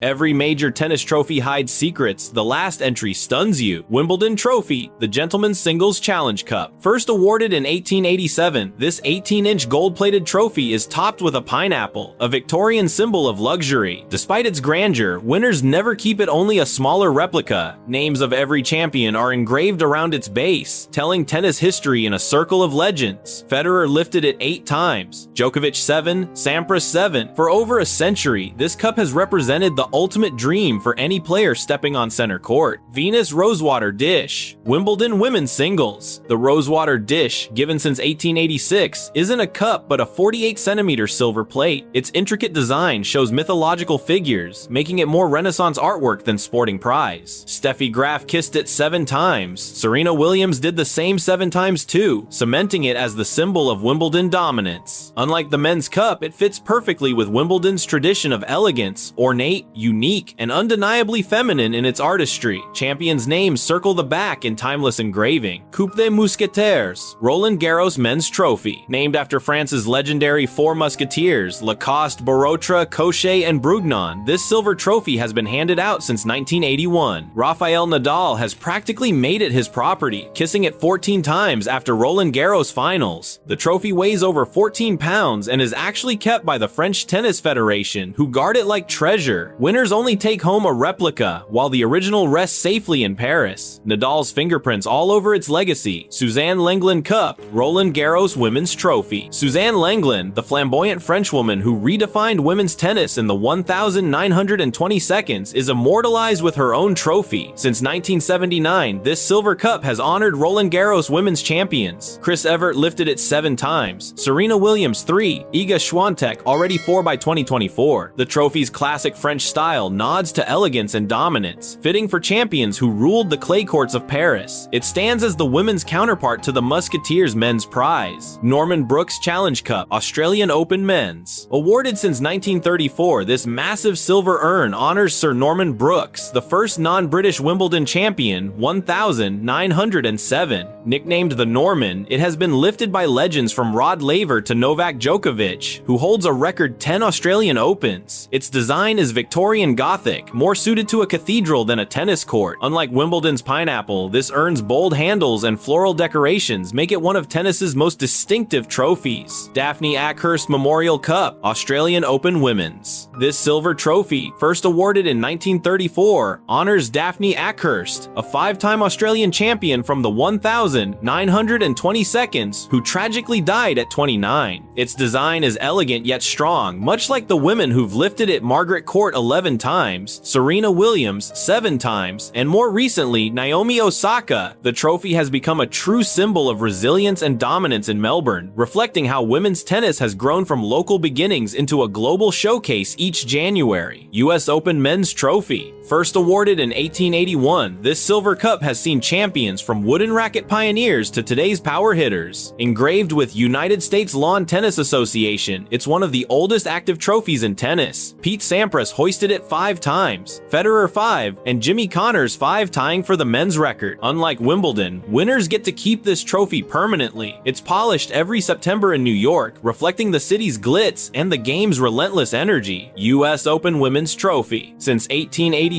Every major tennis trophy hides secrets. The last entry stuns you. Wimbledon Trophy, the Gentlemen's Singles Challenge Cup. First awarded in 1887, this 18-inch gold-plated trophy is topped with a pineapple, a Victorian symbol of luxury. Despite its grandeur, winners never keep it only a smaller replica. Names of every champion are engraved around its base, telling tennis history in a circle of legends. Federer lifted it 8 times, Djokovic 7, Sampras 7. For over a century, this cup has represented the ultimate dream for any player stepping on center court. Venus Rosewater Dish. Wimbledon Women's Singles. The Rosewater Dish, given since 1886, isn't a cup but a 48-centimeter silver plate. Its intricate design shows mythological figures, making it more Renaissance artwork than sporting prize. Steffi Graf kissed it 7 times. Serena Williams did the same 7 times too, cementing it as the symbol of Wimbledon dominance. Unlike the men's cup, it fits perfectly with Wimbledon's tradition of elegance, ornate, unique, and undeniably feminine in its artistry. Champions' names circle the back in timeless engraving. Coupe des Mousquetaires, Roland Garros Men's Trophy. Named after France's legendary 4 musketeers, Lacoste, Barotra, Cochet, and Brugnon, this silver trophy has been handed out since 1981. Rafael Nadal has practically made it his property, kissing it 14 times after Roland Garros finals. The trophy weighs over 14 pounds and is actually kept by the French Tennis Federation, who guard it like treasure. Winners only take home a replica, while the original rests safely in Paris. Nadal's fingerprints all over its legacy. Suzanne Lenglen Cup, Roland Garros Women's Trophy. Suzanne Lenglen, the flamboyant Frenchwoman who redefined women's tennis in the 1,920 seconds, is immortalized with her own trophy. Since 1979, this silver cup has honored Roland Garros women's champions. Chris Evert lifted it 7 times, Serena Williams 3, Iga Swiatek already 4 by 2024. The trophy's classic French style nods to elegance and dominance, fitting for champions who ruled the clay courts of Paris. It stands as the women's counterpart to the Musketeers men's prize. Norman Brooks Challenge Cup, Australian Open Men's. Awarded since 1934, this massive silver urn honors Sir Norman Brooks, the first non-British Wimbledon champion, 1907. Nicknamed the Norman, it has been lifted by legends from Rod Laver to Novak Djokovic, who holds a record 10 Australian Opens. Its design is Victorian Gothic, more suited to a cathedral than a tennis court. Unlike Wimbledon's pineapple, this urn's bold handles and floral decorations make it one of tennis's most distinctive trophies. Daphne Ackhurst Memorial Cup, Australian Open Women's. This silver trophy, first awarded in 1934, honors Daphne Ackhurst, a 5-time Australian champion from the 1,920 seconds, who tragically died at 29. Its design is elegant yet strong, much like the women who've lifted it: Margaret Court 11 times, Serena Williams 7 times, and more recently, Naomi Osaka. The trophy has become a true symbol of resilience and dominance in Melbourne, reflecting how women's tennis has grown from local beginnings into a global showcase each January. US Open Men's Trophy. First awarded in 1881, this silver cup has seen champions from wooden racket pioneers to today's power hitters. Engraved with United States Lawn Tennis Association, it's one of the oldest active trophies in tennis. Pete Sampras hoisted it 5 times, Federer 5, and Jimmy Connors 5, tying for the men's record. Unlike Wimbledon, winners get to keep this trophy permanently. It's polished every September in New York, reflecting the city's glitz and the game's relentless energy. US Open Women's Trophy. Since 1887,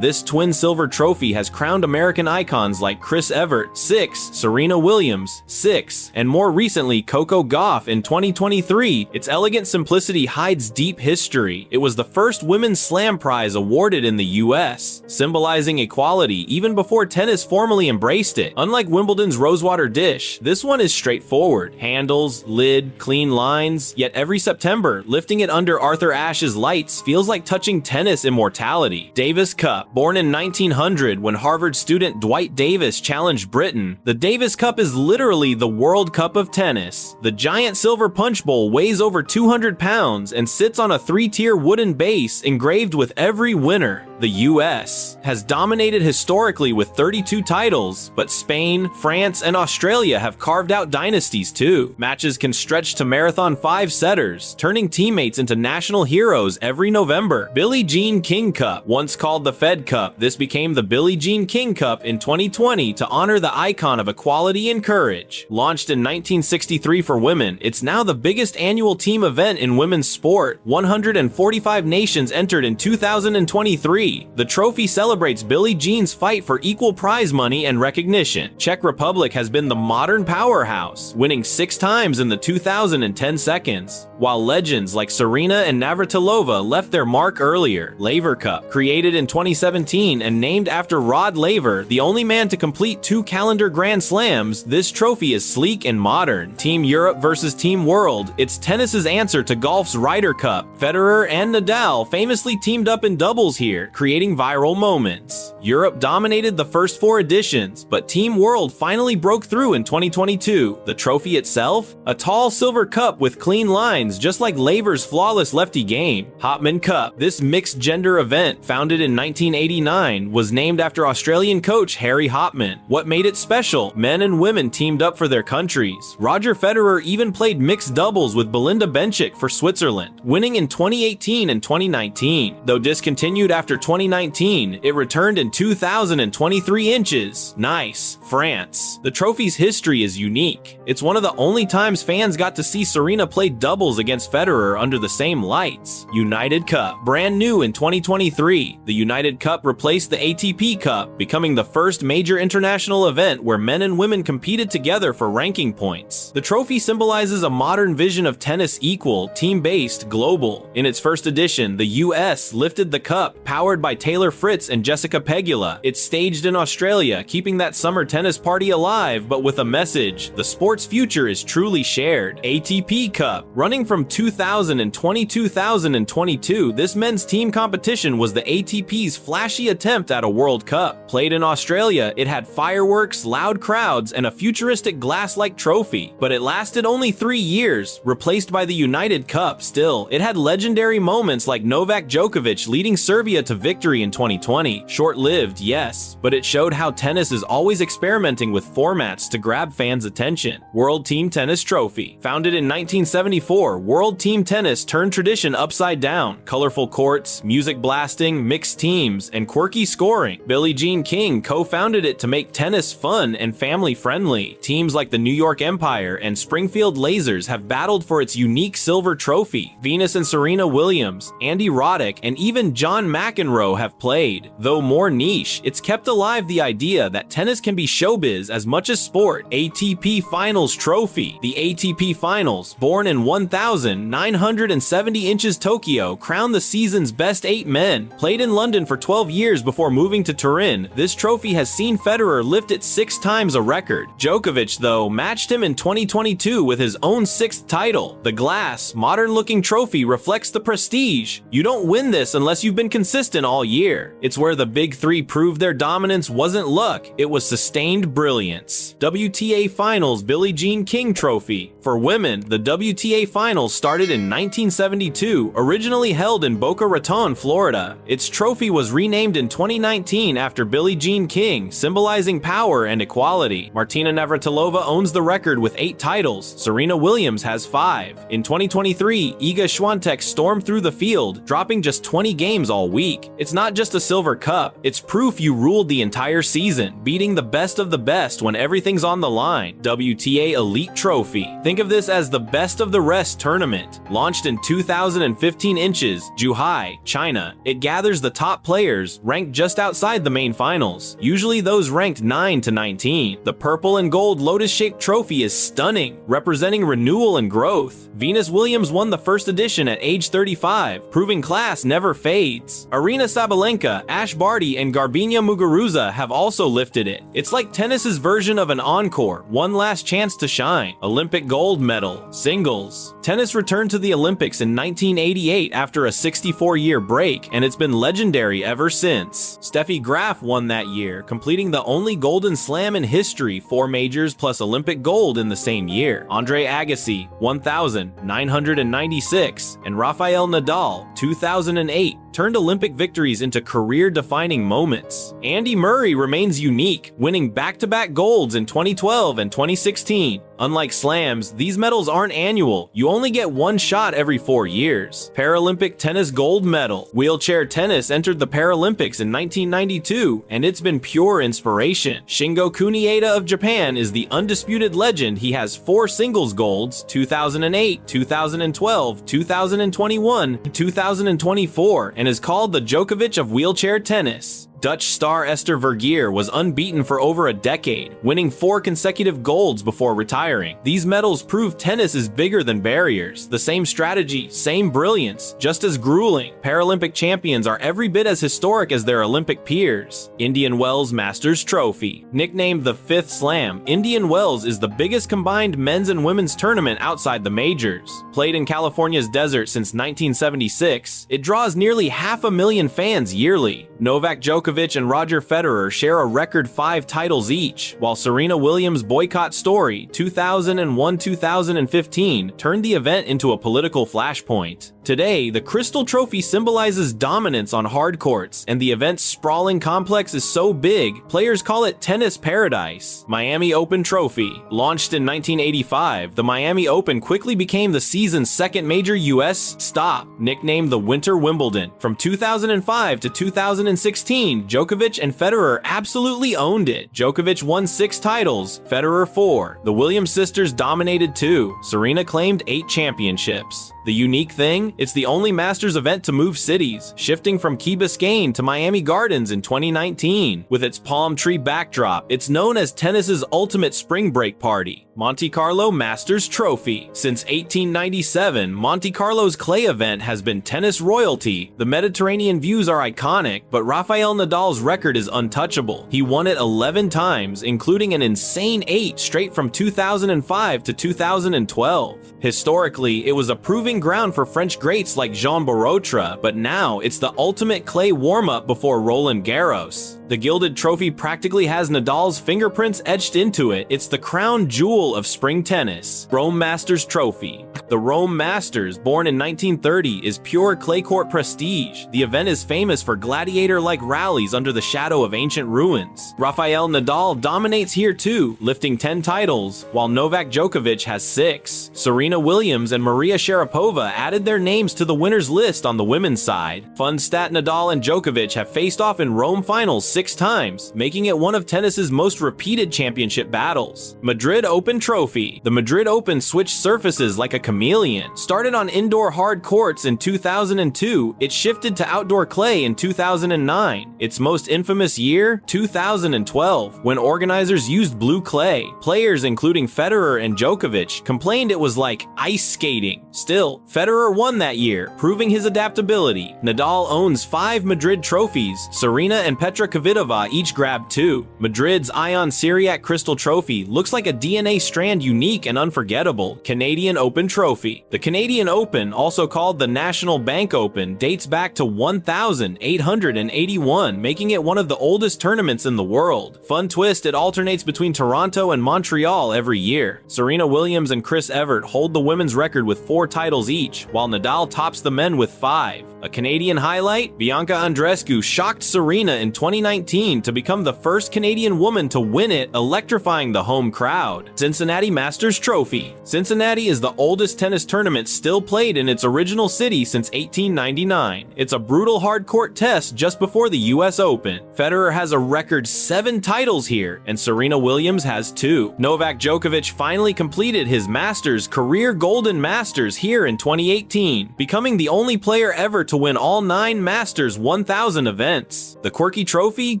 this twin silver trophy has crowned American icons like Chris Evert 6, Serena Williams 6, and more recently Coco Gauff in 2023. Its elegant simplicity hides deep history. It was the first women's slam prize awarded in the US, symbolizing equality even before tennis formally embraced it. Unlike Wimbledon's Rosewater Dish, this one is straightforward. Handles, lid, clean lines, yet every September, lifting it under Arthur Ashe's lights feels like touching tennis immortality. Davis Cup. Born in 1900 when Harvard student Dwight Davis challenged Britain, the Davis Cup is literally the World Cup of tennis. The giant silver punch bowl weighs over 200 pounds and sits on a 3-tier wooden base engraved with every winner. The US has dominated historically with 32 titles, but Spain, France, and Australia have carved out dynasties too. Matches can stretch to marathon 5-setters, turning teammates into national heroes every November. Billie Jean King Cup. Once called the Fed Cup, this became the Billie Jean King Cup in 2020 to honor the icon icon of equality and courage. Launched in 1963 for women, it's now the biggest annual team event in women's sport. 145 nations entered in 2023. The trophy celebrates Billie Jean's fight for equal prize money and recognition. Czech Republic has been the modern powerhouse, winning 6 times in the 2010 seconds, while legends like Serena and Navratilova left their mark earlier. Laver Cup, created in 2017 and named after Rod Laver, the only man to complete 2 calendar Grand Slams, this trophy is sleek and modern. Team Europe versus Team World, it's tennis's answer to golf's Ryder Cup. Federer and Nadal famously teamed up in doubles here, creating viral moments. Europe dominated the first 4 editions, but Team World finally broke through in 2022. The trophy itself? A tall silver cup with clean lines, just like Laver's flawless lefty game. Hopman Cup, this mixed-gender event, founded in 1989, was named after Australian coach Harry Hopman. What made it special? Men and women teamed up for their countries. Roger Federer even played mixed doubles with Belinda Bencic for Switzerland, winning in 2018 and 2019. Though discontinued after 2019, it returned in 2023 inches. Nice. France. The trophy's history is unique. It's one of the only times fans got to see Serena play doubles against Federer under the same lights. United Cup. Brand new in 2023, the United Cup replaced the ATP Cup, becoming the first major international event where men and women competed together for ranking points. The trophy symbolizes a modern vision of tennis: equal, team-based, global. In its first edition, the US lifted the cup, powered by Taylor Fritz and Jessica Pegula. It's staged in Australia, keeping that summer tennis party alive, but with a message: the sport's future is truly shared. ATP Cup. Running from 2020 to 2022, this men's team competition was the ATP's flashy attempt at a World Cup. Played in Australia, it had fireworks, loud crowds, and a futuristic glass-like trophy, but it lasted only 3 years, replaced by the United Cup. Still, it had legendary moments like Novak Djokovic leading Serbia to victory in 2020. Short-lived, yes, but it showed how tennis is always experimenting with formats to grab fans' attention. World Team Tennis Trophy. Founded in 1974, World Team Tennis turned tradition upside down. Colorful courts, music blasting, mixed teams, and quirky scoring. Billie Jean King co-founded it to make tennis fun and family-friendly. Teams like the New York Empire and Springfield Lasers have battled for its unique silver trophy. Venus and Serena Williams, Andy Roddick, and even John McEnroe have played. Though more niche, it's kept alive the idea that tennis can be showbiz as much as sport. ATP Finals Trophy. The ATP Finals, born in 1,970 inches Tokyo, crowned the season's best 8 men. Played in London for 12 years before moving to Turin, this trophy has seen Federer lift it 6 times a record. Djokovic, though, matched him in 2022 with his own 6th title. The glass, modern-looking trophy reflects the prestige. You don't win this unless you've been consistent all year. It's where the big 3 proved their dominance wasn't luck, it was sustained brilliance. WTA Finals Billie Jean King Trophy. For women, the WTA Finals started in 1972, originally held in Boca Raton, Florida. Its trophy was renamed in 2019 after Billie Jean King, symbolizing power and equality. Martina Navratilova owns the record with 8 titles. Serena Williams has 5. In 2023, Iga Swiatek stormed through the field, dropping just 20 games all week. It's not just a silver cup, it's proof you ruled the entire season, beating the best of the best when everything's on the line. WTA Elite Trophy. Think of this as the best of the rest tournament. Launched in 2015 inches, Zhuhai, China, it gathers the top players, ranked just outside the main finals, usually those ranked 9 to 19. The purple and gold lotus-shaped trophy is stunning, representing renewal and growth. Venus Williams won the first edition at age 35, proving class never fades. Arina Sabalenka, Ash Barty, and Garbina Muguruza have also lifted it. It's like tennis's version of an encore, one last chance to shine. Olympic gold medal. Singles. Tennis returned to the Olympics in 1988 after a 64-year break, and it's been legendary ever since. Steffi Graf won that year, completing the only Golden Slam in history, 4 majors plus Olympic gold in the same year. Andre Agassi, 1,996, and Rafael Nadal, 2008, turned Olympic victories into career-defining moments. Andy Murray remains unique, winning back-to-back golds in 2012 and 2016. Unlike slams, these medals aren't annual. You only get one shot every 4 years. Paralympic tennis gold medal. Wheelchair tennis entered the Paralympics in 1992, and it's been pure inspiration. Shingo Kunieda of Japan is the undisputed legend. He has 4 singles golds, 2008, 2012, 2021, 2024, and is called the Djokovic of wheelchair tennis. Dutch star Esther Vergeer was unbeaten for over a decade, winning 4 consecutive golds before retiring. These medals prove tennis is bigger than barriers. The same strategy, same brilliance, just as grueling. Paralympic champions are every bit as historic as their Olympic peers. Indian Wells Masters Trophy. Nicknamed the 5th Slam, Indian Wells is the biggest combined men's and women's tournament outside the majors. Played in California's desert since 1976, it draws nearly 500,000 fans yearly. Novak Djokovic and Roger Federer share a record 5 titles each, while Serena Williams' boycott story 2001-2015 turned the event into a political flashpoint. Today, the Crystal Trophy symbolizes dominance on hard courts, and the event's sprawling complex is so big, players call it tennis paradise. Miami Open Trophy. Launched in 1985, the Miami Open quickly became the season's second major U.S. stop, nicknamed the Winter Wimbledon. From 2005 to 2016, Djokovic and Federer absolutely owned it. Djokovic won 6 titles, Federer 4. The Williams sisters dominated 2. Serena claimed 8 championships. The unique thing? It's the only Masters event to move cities, shifting from Key Biscayne to Miami Gardens in 2019. With its palm tree backdrop, it's known as tennis's ultimate spring break party. Monte Carlo Masters Trophy. Since 1897, Monte Carlo's clay event has been tennis royalty. The Mediterranean views are iconic, but Rafael Nadal's record is untouchable. He won it 11 times, including an insane 8 straight from 2005 to 2012. Historically, it was a proving ground for French greats like Jean Barotra, but now it's the ultimate clay warm-up before Roland Garros. The gilded trophy practically has Nadal's fingerprints etched into it. It's the crown jewel of spring tennis. Rome Masters Trophy. The Rome Masters, born in 1930, is pure clay court prestige. The event is famous for gladiator-like rallies under the shadow of ancient ruins. Rafael Nadal dominates here too, lifting 10 titles, while Novak Djokovic has 6. Serena Williams and Maria Sharapova added their names to the winners list on the women's side. Fun stat: Nadal and Djokovic have faced off in Rome finals 6 times, making it one of tennis's most repeated championship battles. Madrid Open Trophy. The Madrid Open switched surfaces like a chameleon. Started on indoor hard courts in 2002, it shifted to outdoor clay in 2009. Its most infamous year? 2012, when organizers used blue clay. Players including Federer and Djokovic complained it was like ice skating. Still, Federer won that year, proving his adaptability. Nadal owns 5 Madrid trophies. Serena and Petra Kvitova each grabbed 2. Madrid's Ion Syriac Crystal Trophy looks like a DNA strand, unique and unforgettable. Canadian Open Trophy. The Canadian Open, also called the National Bank Open, dates back to 1881, making it one of the oldest tournaments in the world. Fun twist, it alternates between Toronto and Montreal every year. Serena Williams and Chris Evert hold the women's record with 4 titles each, while Nadal tops the men with 5. A Canadian highlight? Bianca Andreescu shocked Serena in 2019 to become the first Canadian woman to win it, electrifying the home crowd. Cincinnati Masters Trophy. Cincinnati is the oldest tennis tournament still played in its original city since 1899. It's a brutal hard court test just before the US Open. Federer has a record 7 titles here, and Serena Williams has 2. Novak Djokovic finally completed his Masters career Golden Masters here in 2018, becoming the only player ever to win all 9 Masters 1000 events. The quirky trophy?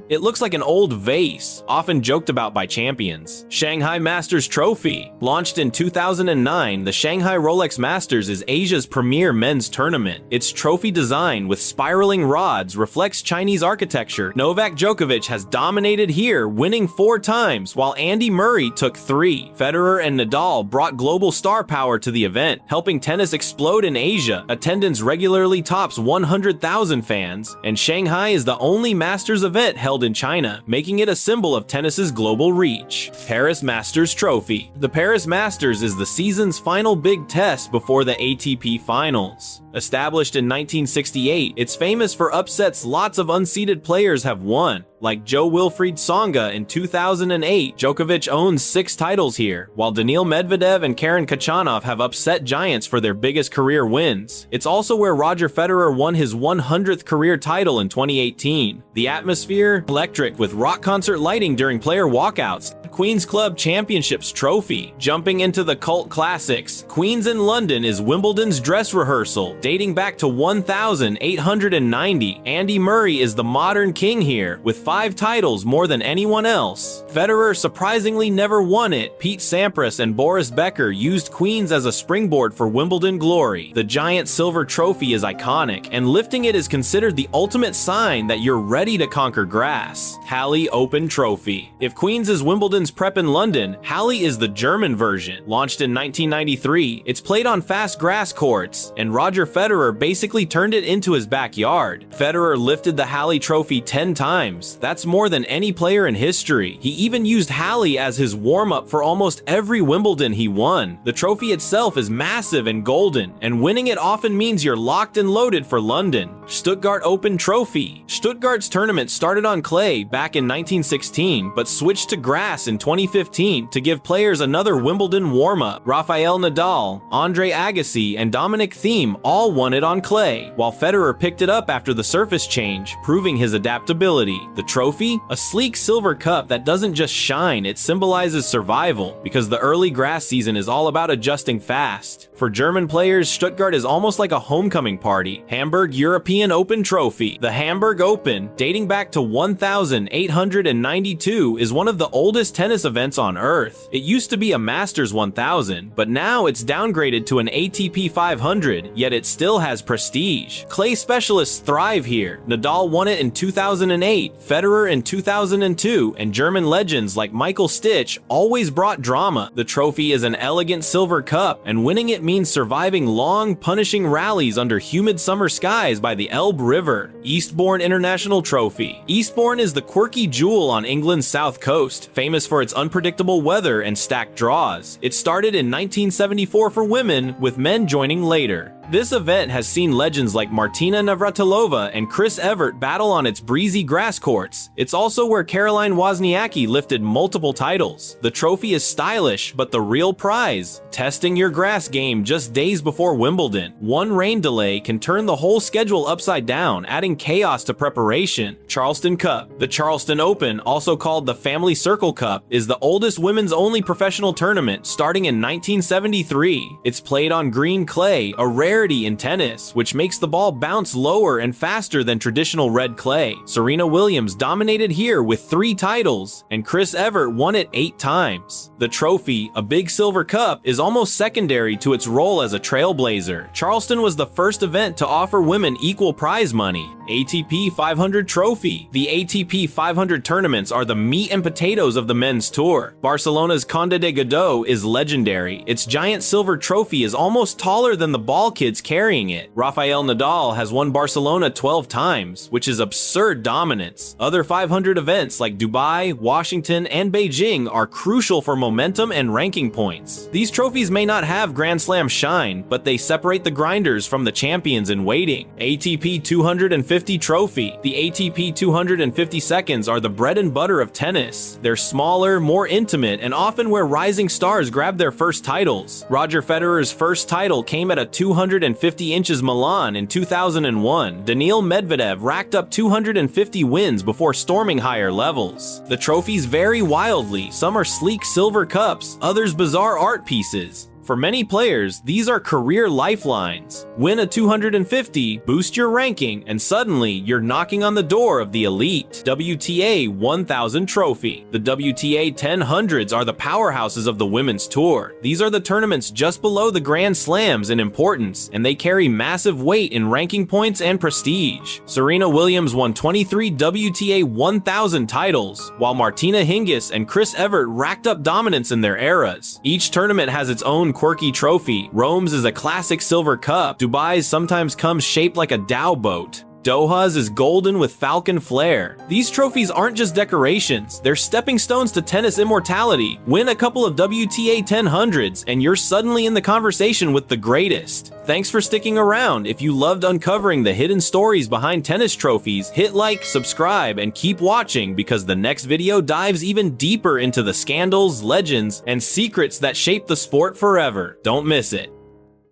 It looks like an old vase, often joked about by champions. Shanghai Masters Trophy. Launched in 2009, the Shanghai Rolex Masters is Asia's premier men's tournament. Its trophy design with spiraling rods reflects Chinese architecture. Novak Djokovic has dominated here, winning 4 times, while Andy Murray took 3. Federer and Nadal brought global star power to the event, helping tennis explode in Asia. Attendance regularly tops 100,000 fans, and Shanghai is the only Masters event held in China, making it a symbol of tennis's global reach. Paris Masters Trophy. The Paris Masters is the season's final big test before the ATP Finals. Established in 1968, it's famous for upsets lots of unseeded players have won, like Jo-Wilfried Tsonga in 2008. Djokovic owns 6 titles here, while Daniil Medvedev and Karen Khachanov have upset giants for their biggest career wins. It's also where Roger Federer won his 100th career title in 2018. The atmosphere? Electric, with rock concert lighting during player walkouts. Queen's Club Championships trophy. Jumping into the cult classics, Queen's in London is Wimbledon's dress rehearsal, dating back to 1890. Andy Murray is the modern king here, with 5 titles, more than anyone else. Federer surprisingly never won it. Pete Sampras and Boris Becker used Queen's as a springboard for Wimbledon glory. The giant silver trophy is iconic, and lifting it is considered the ultimate sign that you're ready to conquer grass. Halle Open Trophy. If Queen's is Wimbledon's prep in London, Halle is the German version. Launched in 1993, it's played on fast grass courts, and Roger Federer basically turned it into his backyard. Federer lifted the Halle Trophy 10 times. That's more than any player in history. He even used Halle as his warm-up for almost every Wimbledon he won. The trophy itself is massive and golden, and winning it often means you're locked and loaded for London. Stuttgart Open Trophy. Stuttgart's tournament started on clay back in 1916, but switched to grass in 2015 to give players another Wimbledon warm-up. Rafael Nadal, Andre Agassi, and Dominic Thiem all won it on clay, while Federer picked it up after the surface change, proving his adaptability. The trophy? A sleek silver cup that doesn't just shine, it symbolizes survival, because the early grass season is all about adjusting fast. For German players, Stuttgart is almost like a homecoming party. Hamburg European Open Trophy. The Hamburg Open, dating back to 1892, is one of the oldest tennis events on earth. It used to be a Masters 1000, but now it's downgraded to an ATP 500, yet it still has prestige. Clay specialists thrive here. Nadal won it in 2008, Federer in 2002, and German legends like Michael Stich always brought drama. The trophy is an elegant silver cup, and winning it means surviving long, punishing rallies under humid summer skies by the Elbe River. Eastbourne International Trophy. Eastbourne is the quirky jewel on England's south coast, famous for its unpredictable weather and stacked draws. It started in 1974 for women, with men joining later. This event has seen legends like Martina Navratilova and Chris Evert battle on its breezy grass courts. It's also where Caroline Wozniacki lifted multiple titles. The trophy is stylish, but the real prize? Testing your grass game just days before Wimbledon. One rain delay can turn the whole schedule upside down, adding chaos to preparation. Charleston Cup. The Charleston Open, also called the Family Circle Cup, is the oldest women's only professional tournament, starting in 1973. It's played on green clay, a rarity in tennis, which makes the ball bounce lower and faster than traditional red clay. Serena Williams dominated here with 3 titles, and Chris Evert won it 8 times. The trophy, a big silver cup, is almost secondary to its role as a trailblazer. Charleston was the first event to offer women equal prize money. ATP 500 Trophy. The ATP 500 tournaments are the meat and potatoes of the men's tour. Barcelona's Conde de Godó is legendary. Its giant silver trophy is almost taller than the ball kids carrying it. Rafael Nadal has won Barcelona 12 times, which is absurd dominance. Other 500 events like Dubai, Washington, and Beijing are crucial for momentum and ranking points. These trophies may not have Grand Slam shine, but they separate the grinders from the champions in waiting. ATP 250 Trophy. The ATP 250 seconds are the bread and butter of tennis. They're smaller, more intimate, and often where rising stars grab their first titles. Roger Federer's first title came at a 250 inches Milan in 2001. Daniil Medvedev racked up 250 wins before storming higher levels. The trophies vary wildly. Some are sleek silver cups, others bizarre art pieces. For many players, these are career lifelines. Win a 250, boost your ranking, and suddenly you're knocking on the door of the elite. WTA 1000 Trophy. The WTA 1000s are the powerhouses of the women's tour. These are the tournaments just below the Grand Slams in importance, and they carry massive weight in ranking points and prestige. Serena Williams won 23 WTA 1000 titles, while Martina Hingis and Chris Evert racked up dominance in their eras. Each tournament has its own quirky trophy. Rome's is a classic silver cup. Dubai's sometimes comes shaped like a Dow boat. Doha's is golden with falcon flair. These trophies aren't just decorations, they're stepping stones to tennis immortality. Win a couple of WTA 1000s and you're suddenly in the conversation with the greatest. Thanks for sticking around. If you loved uncovering the hidden stories behind tennis trophies, hit like, subscribe, and keep watching because the next video dives even deeper into the scandals, legends, and secrets that shape the sport forever. Don't miss it.